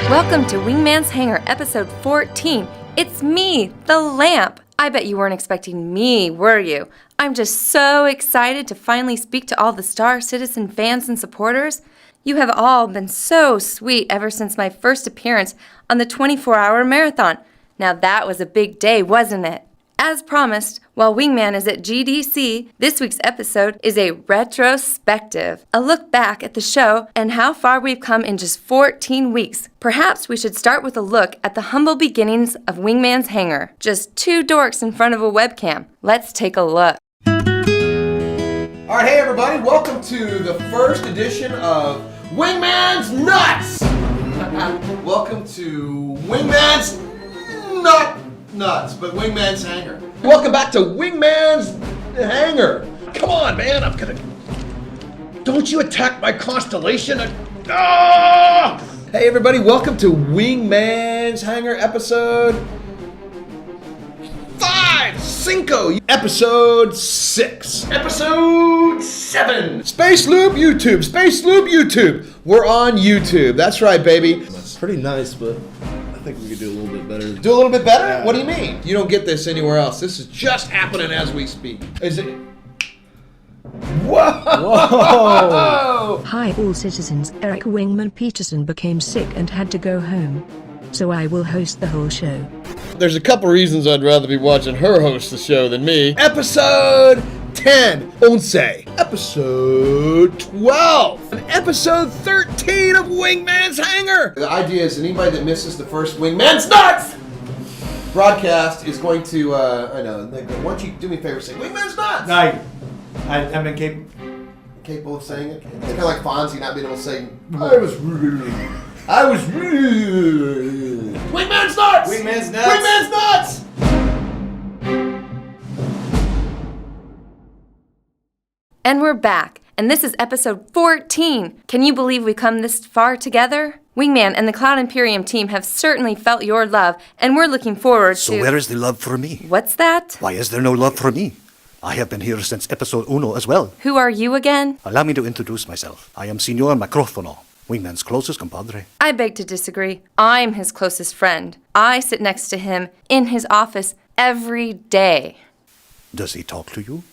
Welcome to Wingman's Hangar, episode 14. It's me, the lamp. I bet you weren't expecting me, were you? I'm just so excited to finally speak to all the Star Citizen fans and supporters. You have all been so sweet ever since my first appearance on the 24-hour marathon. Now that was a big day, wasn't it? As promised, while Wingman is at GDC, this week's episode is a retrospective, a look back at the show and how far we've come in just 14 weeks. Perhaps we should start with a look at the humble beginnings of Wingman's Hangar. Just two dorks in front of a webcam. Let's take a look. All right, hey everybody, welcome to the first edition of Wingman's Nuts! Welcome to Wingman's Nuts, but Wingman's Hangar. Welcome back to Wingman's Hangar. Come on, man, I'm gonna... Don't you attack my constellation. Ah! Hey everybody, welcome to Wingman's Hangar episode 5, episode 6, episode 7. Space Loop YouTube. We're on YouTube. That's right, baby. It's pretty nice, but I think we could do a little bit better. Do a little bit better? Yeah. What do you mean? You don't get this anywhere else. This is just happening as we speak. Is it? Whoa! Whoa! Hi all citizens, Eric Wingman Peterson became sick and had to go home. So I will host the whole show. There's a couple reasons I'd rather be watching her host the show than me. Episode 10, 11. Episode 12. And episode 13 of Wingman's Hangar. The idea is that anybody that misses the first Wingman's Nuts broadcast is going to, I know, why don't you do me a favor, say Wingman's Nuts? I'm Capable of saying it? It's kind of like Fonzie not being able to say, I was Wingman's Nuts! Wingman's Nuts! Wingman's Nuts! And we're back, and this is episode 14. Can you believe we've come this far together? Wingman and the Cloud Imperium team have certainly felt your love, and we're looking forward to... So where is the love for me? What's that? Why is there no love for me? I have been here since episode 1 as well. Who are you again? Allow me to introduce myself. I am Senor Mroo, Wingman's closest compadre. I beg to disagree. I'm his closest friend. I sit next to him in his office every day. Does he talk to you?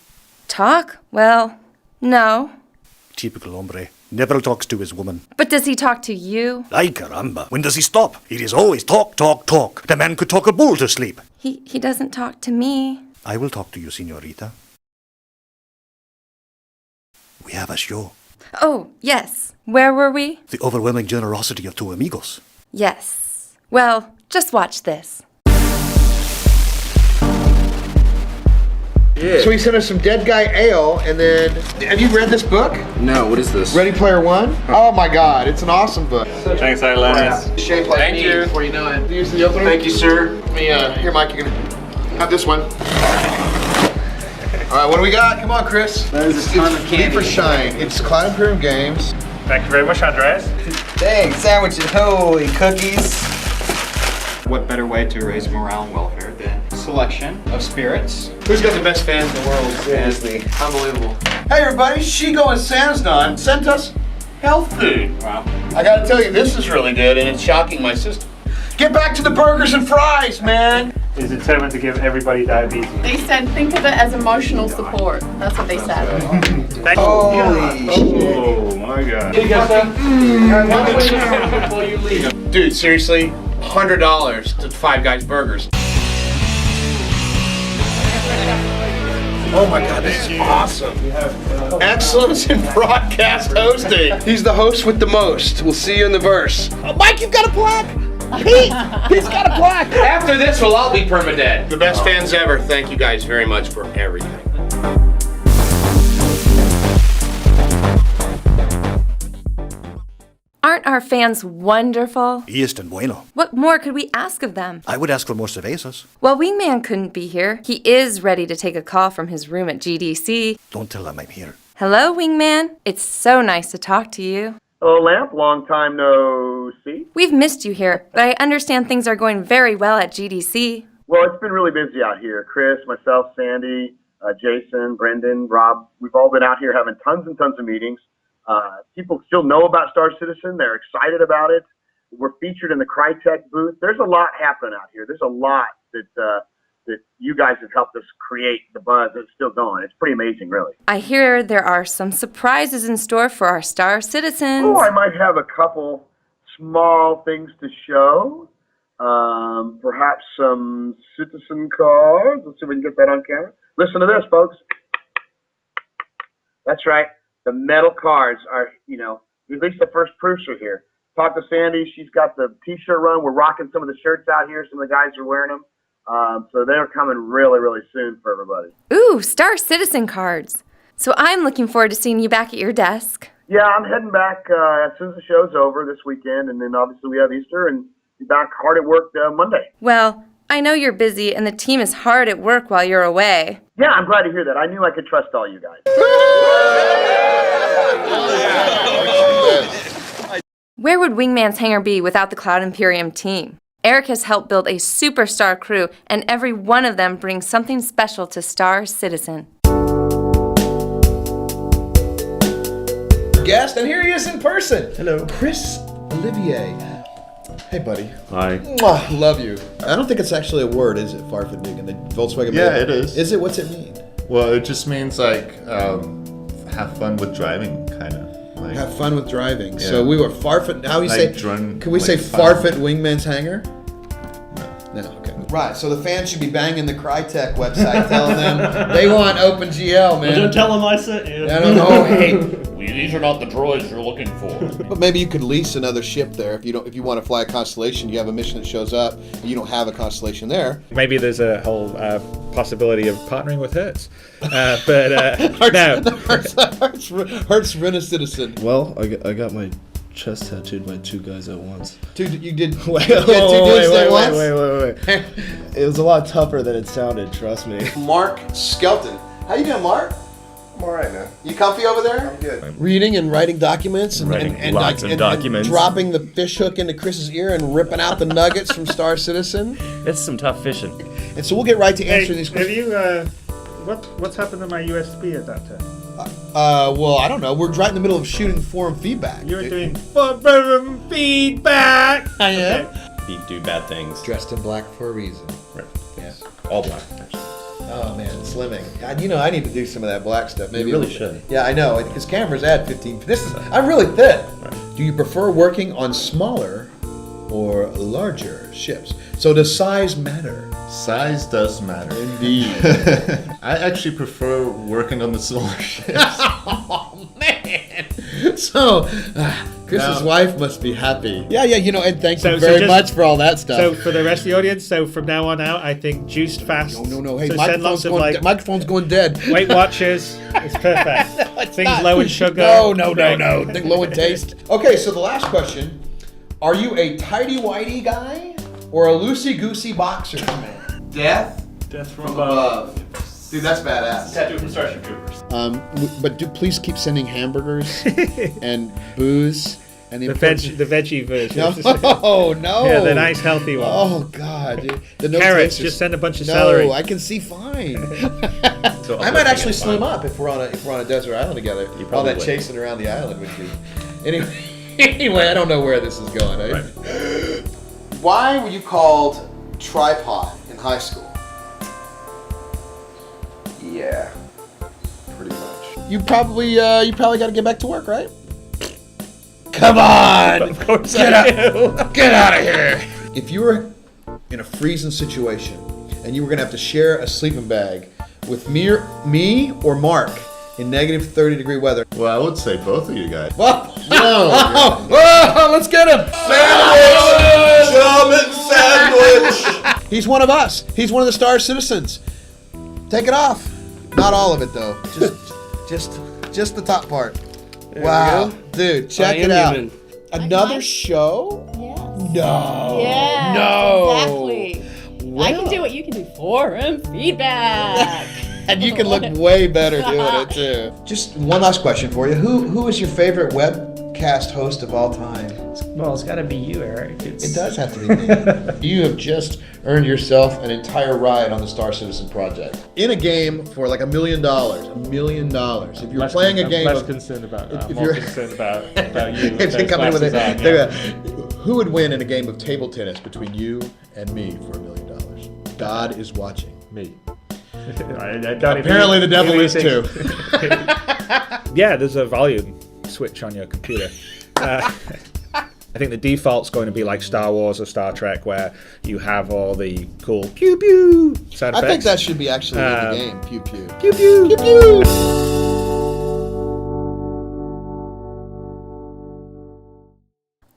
Talk? Well, no. Typical hombre. Never talks to his woman. But does he talk to you? Ay caramba. When does he stop? It is always talk, talk, talk. The man could talk a bull to sleep. He doesn't talk to me. I will talk to you, señorita. We have a show. Oh, yes. Where were we? The overwhelming generosity of two amigos. Yes. Well, just watch this. Yeah. So he sent us some Dead Guy Ale, and then... Have you read this book? No, what is this? Ready Player One? Oh my god, it's an awesome book. Thanks, Atlantis. Shaped like Thank me you. before you know it. Use the opener? Thank you, sir. Let me, here, Mike, you're gonna have this one. All right, what do we got? Come on, Chris. That is a ton of candy. Leap for Shine. It's Cloud Imperium Games. Thank you very much, Andreas. Dang, sandwiches, holy cookies. What better way to raise morale and welfare than selection of spirits? Who's got the best fans in the world? Seriously. Unbelievable. Hey, everybody, Shigo and Sandsdon sent us health food. Wow. I gotta tell you, this is really good, and it's shocking my system. Get back to the burgers and fries, man. Is determined to give everybody diabetes. They said think of it as emotional support. That's what they said. Thank you. Holy Oh my god. Dude, seriously, $100 to Five Guys Burgers. Oh my god, this is awesome. Excellence in broadcast hosting. He's the host with the most. We'll see you in the verse. Oh, Mike, you've got a plaque. He's got a plaque. After this, we'll all be permadead. The best fans ever. Thank you guys very much for everything. Aren't our fans wonderful? Y es tan bueno. What more could we ask of them? I would ask for more cervezas. Well, Wingman couldn't be here. He is ready to take a call from his room at GDC. Don't tell them I'm here. Hello, Wingman. It's so nice to talk to you. Hello, Lamp. Long time no see. We've missed you here, but I understand things are going very well at GDC. Well, it's been really busy out here. Chris, myself, Sandy, Jason, Brendan, Rob, we've all been out here having tons and tons of meetings. People still know about Star Citizen. They're excited about it. We're featured in the Crytek booth. There's a lot happening out here. There's a lot that you guys have helped us create, the buzz that's still going. It's pretty amazing, really. I hear there are some surprises in store for our star citizens. Oh, I might have a couple small things to show. Perhaps some citizen cards. Let's see if we can get that on camera. Listen to this, folks. That's right. The metal cards are, at least the first proofs are here. Talk to Sandy. She's got the T-shirt run. We're rocking some of the shirts out here. Some of the guys are wearing them. So they're coming really, really soon for everybody. Ooh, Star Citizen cards. So I'm looking forward to seeing you back at your desk. Yeah, I'm heading back as soon as the show's over this weekend, and then obviously we have Easter, and be back hard at work Monday. Well, I know you're busy and the team is hard at work while you're away. Yeah, I'm glad to hear that. I knew I could trust all you guys. Where would Wingman's Hangar be without the Cloud Imperium team? Eric has helped build a superstar crew, and every one of them brings something special to Star Citizen. Guest, and here he is in person. Hello. Chris Olivier. Hey, buddy. Hi. Mwah, love you. I don't think it's actually a word, is it? Farfadug, the Volkswagen. Yeah, it is. Is it? What's it mean? Well, it just means have fun with driving, kind of. Have fun with driving. Yeah. So we were Farfat. How you say? Can we say Farfat Wingman's Hangar? No. Okay. Right. So the fans should be banging the Crytek website, telling them they want OpenGL, man. Well, don't tell them I sent you. I don't know. Hey. These are not the droids you're looking for. But maybe you could lease another ship there if you want to fly a constellation. You have a mission that shows up, and you don't have a constellation there. Maybe there's a whole possibility of partnering with Hertz. No. Hertz Rent a Citizen. Well, I got my chest tattooed by two guys at once. You did. Wait. It was a lot tougher than it sounded. Trust me. Mark Skelton. How you doing, Mark? I'm all right, man. You comfy over there? I'm good. Reading and writing documents and lots of documents. And dropping the fish hook into Chris's ear and ripping out the nuggets from Star Citizen. It's some tough fishing. And so we'll get right to answering these questions. Have you, what's happened to my USB adapter? Well, I don't know. We're right in the middle of shooting forum feedback. You were doing forum feedback. I am. You do bad things. Dressed in black for a reason. Right. Yeah. All black, actually. Oh man, slimming. God, I need to do some of that black stuff. Maybe you really should. Yeah, I know. Because cameras add 15. I'm really thin. Right. Do you prefer working on smaller or larger ships? So does size matter? Size does matter. Indeed. I actually prefer working on the smaller ships. Oh man. So Chris's wife must be happy. Yeah, and thank you very much for all that stuff. So for the rest of the audience, from now on out, I think juiced fast. No. Hey, so microphone's going dead. Weight Watchers. It's perfect. No, it's Things not. low in sugar. No. Think low in taste. Okay, so the last question. Are you a tighty-whitey guy or a loosey-goosey boxer man? Death from above. Dude, that's badass. Tattoo from Starship Troopers. But please keep sending hamburgers and booze and the veggie version. Oh no! Yeah, the nice healthy one. Oh god, dude. The no carrots. Tasters. Just send a bunch of celery. No, I can see fine. I might actually slim up if we're on a desert island together. All that chasing around the island with you. Anyway, I don't know where this is going. Eh? Right. Why were you called tripod in high school? Yeah, pretty much. You probably got to get back to work, right? Come on! Of course Get out of here! If you were in a freezing situation and you were gonna have to share a sleeping bag with me or Mark in negative 30-degree weather. Well, I would say both of you guys. Let's get him! Sandwich! He's one of us. He's one of the Star Citizens. Take it off. Not all of it though. Just the top part. There wow, dude, check it out. Human. Another show? Yes. No. Yeah. No. Exactly. Well, I can do what you can do. Forum feedback. And you can look way better doing it too. Just one last question for you. Who is your favorite webcast host of all time? Well, it's got to be you, Eric. It does have to be me. You have just earned yourself an entire ride on the Star Citizen project. In a game for like $1 million. $1 million. If you're playing a game, I'm less concerned about that. I'm more concerned about you. If they come in with it, Who would win in a game of table tennis between you and me for $1 million? God is watching. Me. Apparently the devil is too. Yeah, there's a volume switch on your computer. I think the default's going to be like Star Wars or Star Trek, where you have all the cool pew pew sound effects. I think that should be actually in the game. Pew pew. Pew pew. Pew pew.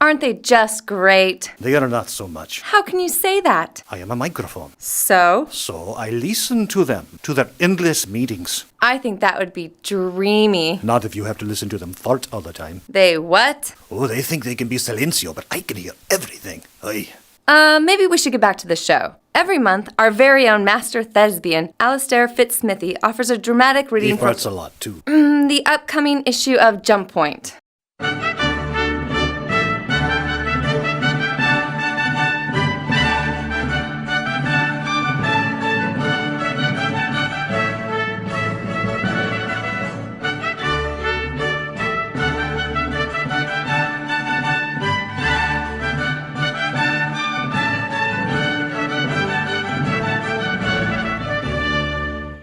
Aren't they just great? They are not so much. How can you say that? I am a microphone. So? So I listen to them, to their endless meetings. I think that would be dreamy. Not if you have to listen to them fart all the time. They what? Oh, they think they can be silencio, but I can hear everything. Oy. Maybe we should get back to the show. Every month, our very own master thespian, Alistair Fitzsmithy, offers a dramatic reading He farts a lot, too. The upcoming issue of Jump Point.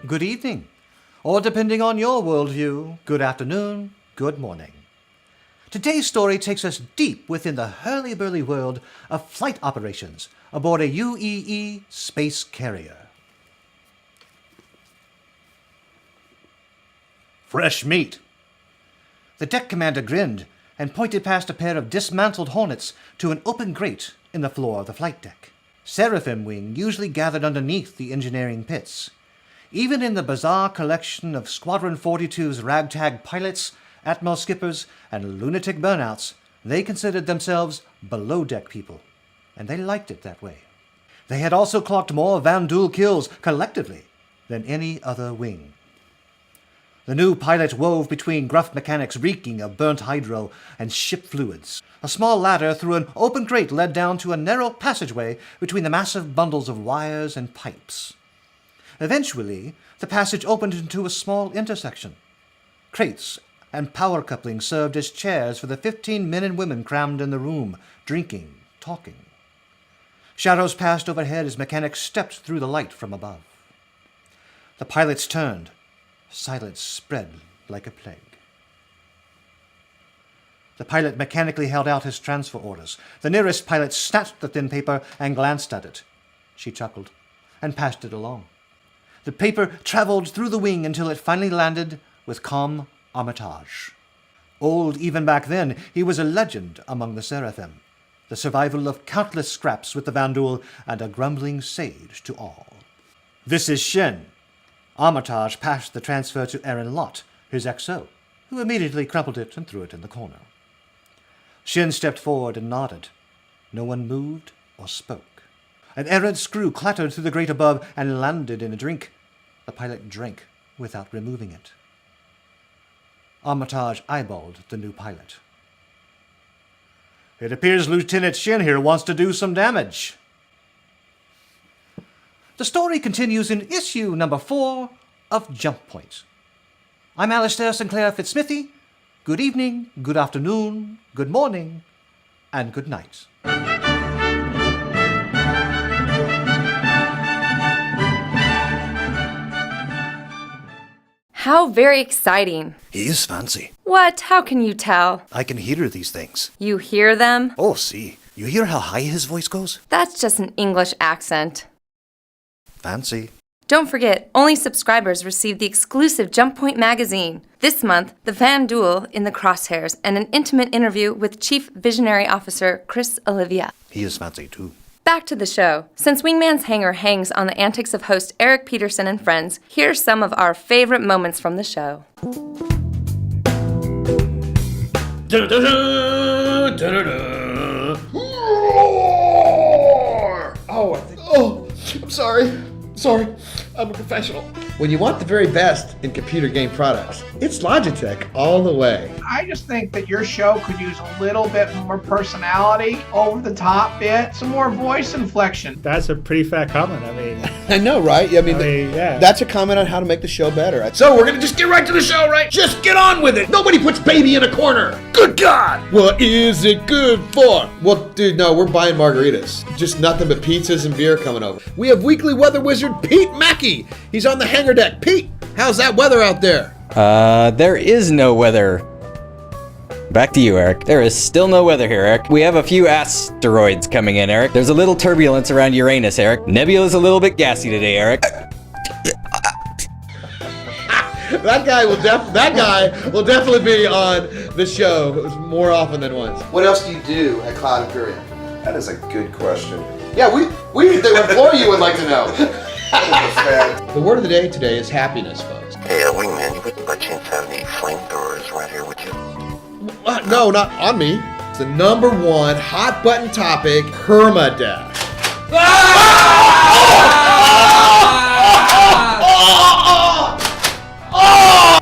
Good evening, or depending on your worldview, good afternoon, good morning. Today's story takes us deep within the hurly-burly world of flight operations aboard a UEE space carrier. Fresh meat. The deck commander grinned and pointed past a pair of dismantled Hornets to an open grate in the floor of the flight deck. Seraphim Wing usually gathered underneath the engineering pits. Even in the bizarre collection of Squadron 42's ragtag pilots, Atmel skippers, and lunatic burnouts, they considered themselves below-deck people, and they liked it that way. They had also clocked more Vanduul kills collectively than any other wing. The new pilot wove between gruff mechanics reeking of burnt hydro and ship fluids. A small ladder through an open grate led down to a narrow passageway between the massive bundles of wires and pipes. Eventually, the passage opened into a small intersection. Crates and power couplings served as chairs for the 15 men and women crammed in the room, drinking, talking. Shadows passed overhead as mechanics stepped through the light from above. The pilots turned. Silence spread like a plague. The pilot mechanically held out his transfer orders. The nearest pilot snatched the thin paper and glanced at it. She chuckled and passed it along. The paper traveled through the wing until it finally landed with calm Armitage. Old even back then, he was a legend among the Seraphim, the survival of countless scraps with the Vanduul and a grumbling sage to all. This is Shen. Armitage passed the transfer to Aaron Lott, his XO, who immediately crumpled it and threw it in the corner. Shen stepped forward and nodded. No one moved or spoke. An errant screw clattered through the grate above and landed in a drink. The pilot drank without removing it. Armitage eyeballed the new pilot. It appears Lieutenant Shen here wants to do some damage. The story continues in issue number 4 of Jump Point. I'm Alistair Sinclair Fitzsmithy. Good evening, good afternoon, good morning, and good night. How very exciting. He is fancy. What? How can you tell? I can hear these things. You hear them? Oh, see. You hear how high his voice goes? That's just an English accent. Fancy. Don't forget, only subscribers receive the exclusive Jump Point magazine. This month, the Vanduul in the crosshairs and an intimate interview with Chief Visionary Officer Chris Olivia. He is fancy, too. Back to the show. Since Wingman's Hangar hangs on the antics of host Eric Peterson and friends, here's some of our favorite moments from the show. Oh, I'm sorry. Sorry. I'm a professional. When you want the very best in computer game products, it's Logitech all the way. I just think that your show could use a little bit more personality, over the top bit, some more voice inflection. That's a pretty fair comment. I mean, I know, right? I mean, yeah. That's a comment on how to make the show better. So we're gonna just get right to the show, right? Just get on with it. Nobody puts baby in a corner. Good God! What is it good for? Well, dude, no, we're buying margaritas. Just nothing but pizzas and beer coming over. We have weekly weather wizard Pete Mackey. He's on the hangar deck. Pete, how's that weather out there? There is no weather. Back to you, Eric. There is still no weather here, Eric. We have a few asteroids coming in, Eric. There's a little turbulence around Uranus, Eric. Nebula's a little bit gassy today, Eric. That guy will definitely be on the show more often than once. What else do you do at Cloud Imperium? That is a good question. Yeah, we the employee would like to know. The word of the day today is happiness, folks. Hey, Wingman, you wouldn't by chance have any flamethrowers right here with you? No, not on me. It's the number one hot button topic, permadeath.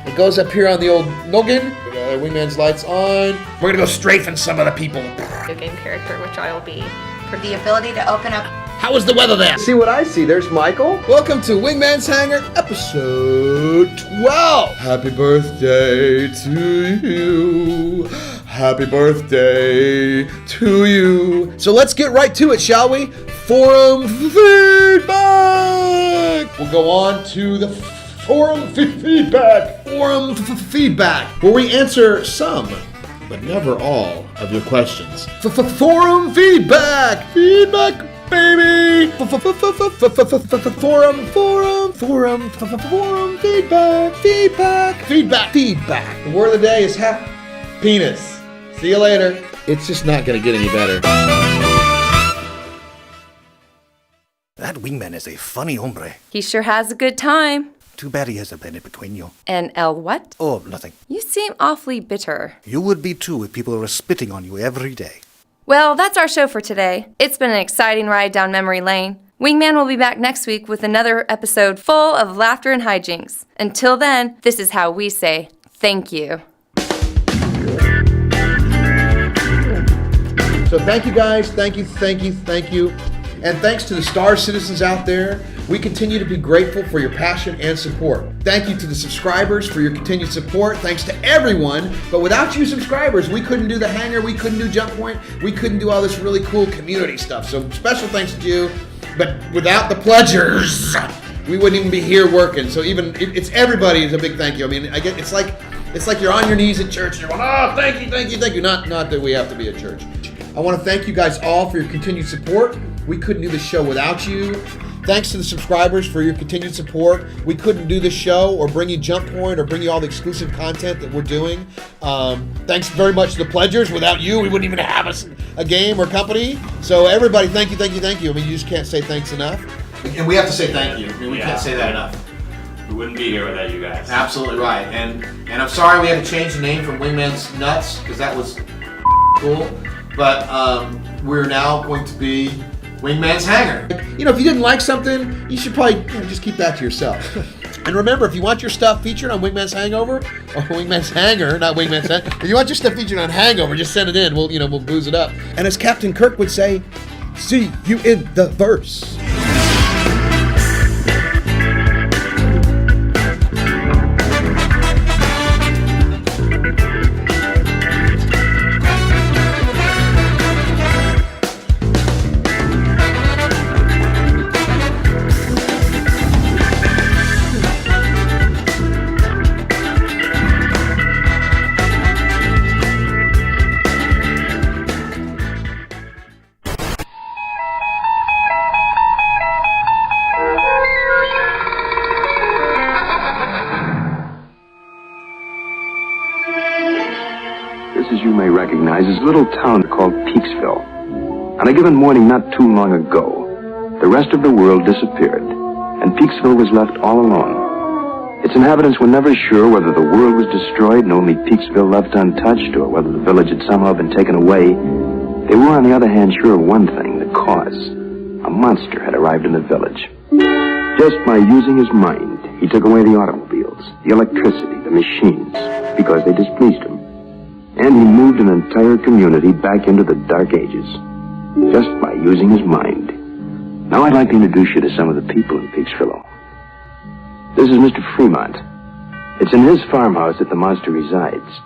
It goes up here on the old noggin. Wingman's lights on. We're gonna go strafen some of the people. Video game character, which I will be. For the ability to open up. How is the weather there? See what I see. There's Michael. Welcome to Wingman's Hangar, episode 12. Happy birthday to you. Happy birthday to you. So let's get right to it, shall we? Forum feedback. We'll go on to the forum feedback. Forum feedback, where we answer some, but never all, of your questions. Forum feedback. Feedback, baby. Forum feedback. The word of the day is penis. See you later. It's just not gonna get any better. That Wingman is a funny hombre. He sure has a good time. Too bad he has a planet between you. And El what? Oh, nothing. You seem awfully bitter. You would be too if people were spitting on you every day. Well, that's our show for today. It's been an exciting ride down memory lane. Wingman will be back next week with another episode full of laughter and hijinks. Until then, this is how we say thank you. So thank you guys, thank you. And thanks to the Star Citizens out there, we continue to be grateful for your passion and support. Thank you to the subscribers for your continued support. Thanks to everyone. But without you subscribers, we couldn't do the hangar, we couldn't do Jump Point, we couldn't do all this really cool community stuff. So special thanks to you. But without the pledgers, we wouldn't even be here working. So even it's everybody is a big thank you. I mean, it's like you're on your knees at church and you're going, oh, thank you. Not that we have to be at church. I want to thank you guys all for your continued support. We couldn't do this show without you. Thanks to the subscribers for your continued support. We couldn't do this show or bring you Jump Point or bring you all the exclusive content that we're doing. Thanks very much to the pledgers. Without you, we wouldn't even have a game or company. So everybody, thank you. I mean, you just can't say thanks enough. And we have to say thank you. I mean, we can't say that enough. We wouldn't be here without you guys. Absolutely right. And I'm sorry we had to change the name from Wingman's Nuts, because that was cool. But we're now going to be Wingman's Hangar. You know, if you didn't like something, you should probably just keep that to yourself. And remember, if you want your stuff featured on Wingman's Hangover, or Wingman's Hangar, not Wingman's Hangar, if you want your stuff featured on Hangover, just send it in. We'll booze it up. And as Captain Kirk would say, see you in the verse. Is a little town called Peaksville. On a given morning not too long ago, the rest of the world disappeared, and Peaksville was left all alone. Its inhabitants were never sure whether the world was destroyed and only Peaksville left untouched, or whether the village had somehow been taken away. They were, on the other hand, sure of one thing, the cause. A monster had arrived in the village. Just by using his mind, He took away the automobiles, the electricity, the machines, because they displeased him. And he moved an entire community back into the Dark Ages, just by using his mind. Now I'd like to introduce you to some of the people in Peaksville. This is Mr. Fremont. It's in his farmhouse that the monster resides.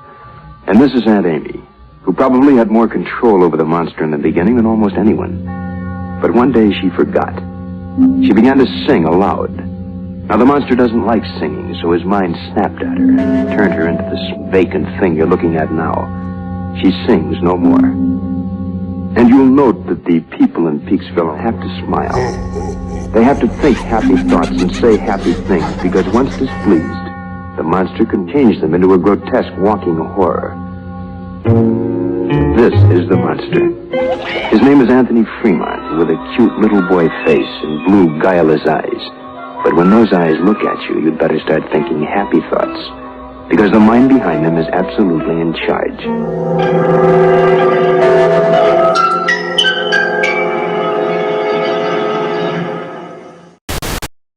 And this is Aunt Amy, who probably had more control over the monster in the beginning than almost anyone. But one day she forgot. She began to sing aloud. Now the monster doesn't like singing, so his mind snapped at her and turned her into this vacant thing you're looking at now. She sings no more. And you'll note that the people in Peaksville have to smile. They have to think happy thoughts and say happy things, because once displeased, the monster can change them into a grotesque walking horror. This is the monster. His name is Anthony Fremont, with a cute little boy face and blue, guileless eyes. But when those eyes look at you, you'd better start thinking happy thoughts, because the mind behind them is absolutely in charge.